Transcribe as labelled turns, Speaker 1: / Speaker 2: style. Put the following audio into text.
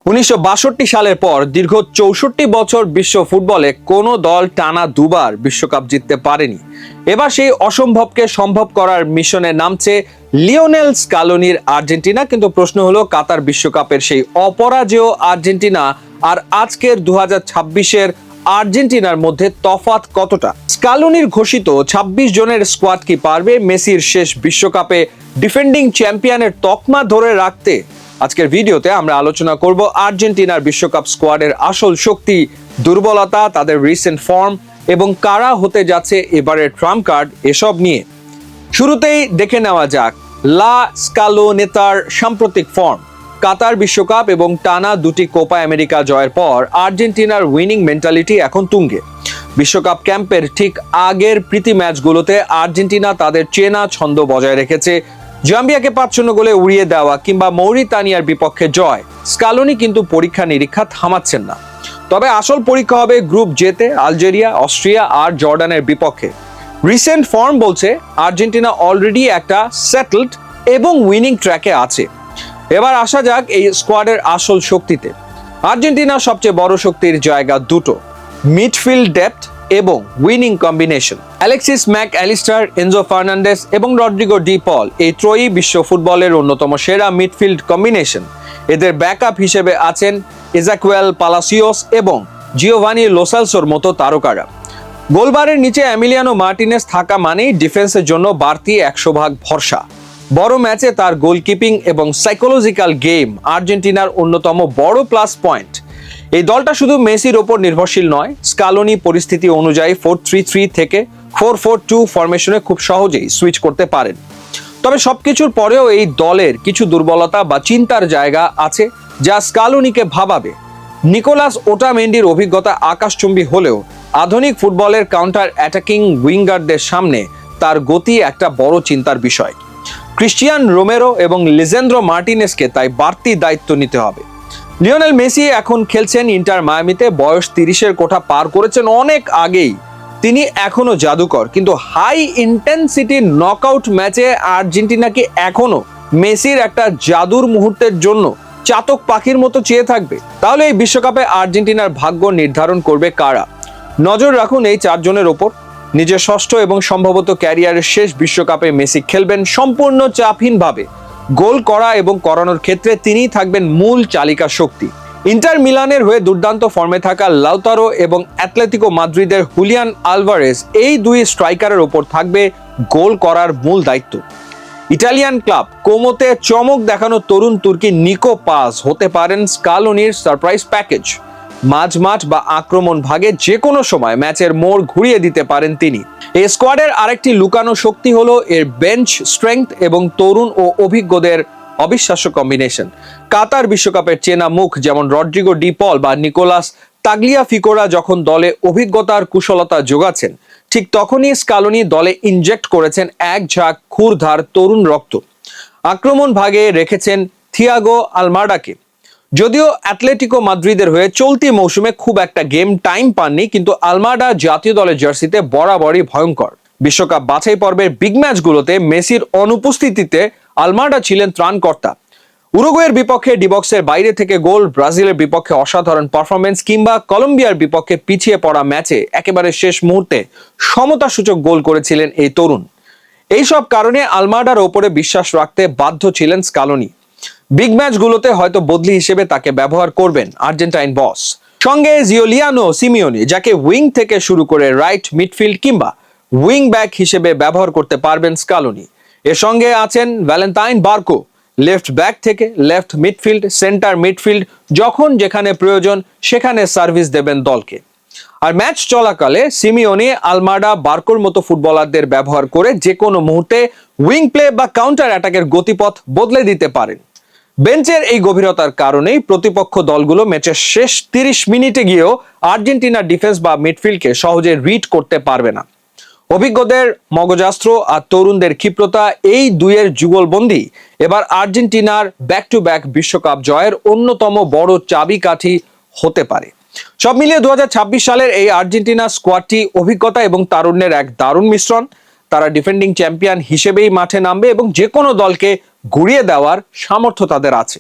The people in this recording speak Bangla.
Speaker 1: 1962 সালের পর দীর্ঘ 64 বছর বিশ্ব ফুটবলে কোনো দল টানা দুবার বিশ্বকাপ জিততে পারেনি। এবার সেই অসম্ভবকে সম্ভব করার মিশনে নামছে লিওনেল স্কালোনির আর্জেন্টিনা। কিন্তু প্রশ্ন হলো, কাতার বিশ্বকাপের সেই অপরাজেয় আর্জেন্টিনা আর আজকের 2026-এর আর্জেন্টিনার মধ্যে তফাৎ কতটা? স্কালোনির ঘোষিত 26 জনের স্কোয়াড কি পারবে মেসির শেষ বিশ্বকাপে ডিফেন্ডিং চ্যাম্পিয়নের তকমা ধরে রাখতে? আজকের ভিডিওতে আমরা আলোচনা করব আর্জেন্টিনার বিশ্বকাপ স্কোয়াডের আসল শক্তি, দুর্বলতা, তাদের রিসেন্ট ফর্ম এবং কারা হতে যাচ্ছে এবারের ট্রাম্প কার্ড, এসব নিয়ে। শুরুতেই দেখে নেওয়া যাক লা স্কালোনেতার সাম্প্রতিক ফর্ম। কাতার বিশ্বকাপ এবং টানা দুটি কোপা আমেরিকা জয়ের পর আর্জেন্টিনার উইনিং মেন্টালিটি এখন তুঙ্গে। বিশ্বকাপ ক্যাম্পের ঠিক আগের প্রীতি ম্যাচগুলোতে আর্জেন্টিনা তাদের চেনা ছন্দ বজায় রেখেছে। জাম্বিয়াকে 5-0 গোলে উড়িয়ে দেওয়া কিংবা মৌরিতানিয়ার বিপক্ষে জয়। স্কালোনি কিন্তু পরীক্ষা নিরীক্ষা থামাচ্ছেন না। তবে আসল পরীক্ষা হবে গ্রুপ জেতে আলজেরিয়া, অস্ট্রিয়া আর জর্ডানের বিপক্ষে। রিসেন্ট ফর্ম বলছে আর্জেন্টিনা অলরেডি একটা সেটেলড এবং উইনিং ট্র্যাকে আছে। এবার আসা যাক এই স্কোয়াডের আসল শক্তিতে। আর্জেন্টিনার সবচেয়ে বড় শক্তির জায়গা দুটো: মিডফিল্ড ডেপথ এবং winning combination. Alexis Mac Allister, Enzo Fernandez এবং রড্রিগো ডি পল, এই ত্রয়ী বিশ্ব ফুটবলের অন্যতম সেরা মিডফিল্ড কম্বিনেশন। এদের ব্যাকআপ হিসেবে আছেন এজাকুয়েল পালাসিওস এবং জিওভানি লোসেলসোর মতো তারকারা। গোলবারের নিচে এমিলিয়ানো মার্টিনেস থাকা মানেই ডিফেন্সের জন্য বাড়তি 100% ভরসা। বড় ম্যাচে তার গোলকিপিং এবং সাইকোলজিক্যাল গেম আর্জেন্টিনার অন্যতম বড় প্লাস পয়েন্ট। এই দলটা শুধু মেসির ওপর নির্ভরশীল নয়, স্কালোনি পরিস্থিতি অনুযায়ী 4-3-3 থেকে 4-4-2 ফরমেশনে খুব সহজেই সুইচ করতে পারেন। তবে সবকিছুর পরেও এই দলের কিছু দুর্বলতা বা চিন্তার জায়গা আছে যা স্কালোনিকে ভাবাবে। নিকোলাস ওটামেন্ডির অভিজ্ঞতা আকাশচুম্বী হলেও আধুনিক ফুটবলের কাউন্টার অ্যাটাকিং উইঙ্গারদের সামনে তার গতি একটা বড় চিন্তার বিষয়। ক্রিস্টিয়ান রোমেরো এবং লিজেন্দ্রো মার্টিনেসকে তাই বাড়তি দায়িত্ব নিতে হবে। লিওনেল মেসি এখন খেলছেন ইন্টার মায়ামিতে, বয়স 30-এর কোঠা পার করেছেন অনেক আগেই। তিনি এখনো জাদুকর, কিন্তু হাই ইন্টেন্সিটি নকআউট ম্যাচে আর্জেন্টিনা কি এখনো মেসির একটা জাদুর মুহূর্তের জন্য চাতক পাখির মতো চেয়ে থাকবে? তাহলে এই বিশ্বকাপে আর্জেন্টিনার ভাগ্য নির্ধারণ করবে কারা? নজর রাখুন এই 4 জনের ওপর। নিজের ষষ্ঠ এবং সম্ভবত ক্যারিয়ারের শেষ বিশ্বকাপে মেসি খেলবেন সম্পূর্ণ চাপহীনভাবে। গোল করা এবং করানোর ক্ষেত্রে তিনিই থাকবেন মূল চালিকা শক্তি। ইন্টার মিলানের হয়ে দুর্দান্ত ফর্মে থাকা লাউতারো এবং অ্যাটলেটিকো মাদ্রিদের হুলিয়ান আলভারেজ, এই দুই স্ট্রাইকারের ওপর থাকবে গোল করার মূল দায়িত্ব। ইটালিয়ান ক্লাব কোমোতে চমক দেখানো তরুণ তুর্কি নিকো পাস হতে পারেন স্কালোনির সারপ্রাইজ প্যাকেজ। মাঝমাঠ বা আক্রমণ ভাগে যে কোনো সময় ম্যাচের মোড় ঘুরিয়ে দিতে পারেন তিনি। এই স্কোয়াডের আরেকটি লুকানো শক্তি হলো এর বেঞ্চ স্ট্রেংথ এবং তরুণ ও অভিজ্ঞদের অবিশ্বাস্য কম্বিনেশন। কাতার বিশ্বকাপের চেনা মুখ যেমন রড্রিগো ডি পল বা নিকোলাস তাগলিয়াফিকোরা যখন দলে অভিজ্ঞতার কুশলতা যোগাচ্ছেন, ঠিক তখনই স্কালোনি দলে ইনজেক্ট করেছেন এক ঝাঁক ক্ষুরধার তরুণ রক্ত। আক্রমণ ভাগে রেখেছেন থিয়াগো আলমাডাকে। যদিও অ্যাটলেটিকো মাদ্রিদের হয়ে চলতি মৌসুমে খুব একটা গেম টাইম পাননি, কিন্তু আলমাডা জাতীয় দলের জার্সিতে বরাবরই ভয়ঙ্কর। বিশ্বকাপ বাছাই পর্বের বিগ ম্যাচগুলোতে মেসির অনুপস্থিতিতে আলমাডা ছিলেন ত্রাণকর্তা। উরুগুয়ের বিপক্ষে ডিবক্সের বাইরে থেকে গোল, ব্রাজিলের বিপক্ষে অসাধারণ পারফরমেন্স কিংবা কলম্বিয়ার বিপক্ষে পিছিয়ে পড়া ম্যাচে একেবারে শেষ মুহূর্তে সমতাসূচক গোল করেছিলেন এই তরুণ। এইসব কারণে আলমাডার ওপরে বিশ্বাস রাখতে বাধ্য ছিলেন স্কালোনি। বিগ ম্যাচগুলোতে হয়তো বদলি হিসেবে তাকে ব্যবহার করবেন আর্জেন্টাইন বস। সঙ্গে জিওলিয়ানো সিমিওনি, যাকে উইং থেকে শুরু করে রাইট মিডফিল্ড কিংবা উইং ব্যাক হিসেবে ব্যবহার করতে পারবেন স্কালোনি। এর সঙ্গে আছেন ভ্যালেন্টাইন বার্কো, লেফট ব্যাক থেকে লেফট মিডফিল্ড, সেন্টার মিডফিল্ড, যখন যেখানে প্রয়োজন সেখানে সার্ভিস দেবেন দলকে। আর ম্যাচ চলাকালে সিমিওনি আলমাডা বার্কোর মতো ফুটবলারদের ব্যবহার করে যে কোনো মুহূর্তে উইং প্লে বা কাউন্টার অ্যাটাকের গতিপথ বদলে দিতে পারেন। বেঞ্চের এই গভীরতার কারণেই প্রতিপক্ষ দলগুলো ম্যাচের শেষ 30 মিনিটে গিয়েও আর্জেন্টিনার ডিফেন্স বা মিডফিল্ডকে সহজে রিড করতে পারবে না। অভিজ্ঞদের মগজাস্ত্র আর তরুণদের ক্ষিপ্রতা, এই দুইয়ের যুগলবন্দি এবার আর্জেন্টিনার ব্যাক টু ব্যাক বিশ্বকাপ জয়ের অন্যতম বড় চাবিকাঠি হতে পারে। সব মিলিয়ে 2026 সালের এই আর্জেন্টিনা স্কোয়াডটি অভিজ্ঞতা এবং তারুণ্যের এক দারুণ মিশ্রণ। তারা ডিফেন্ডিং চ্যাম্পিয়ন হিসেবেই মাঠে নামবে এবং যে কোনো দলকে ঘুরিয়ে দেওয়ার সামর্থ্য তাদের আছে।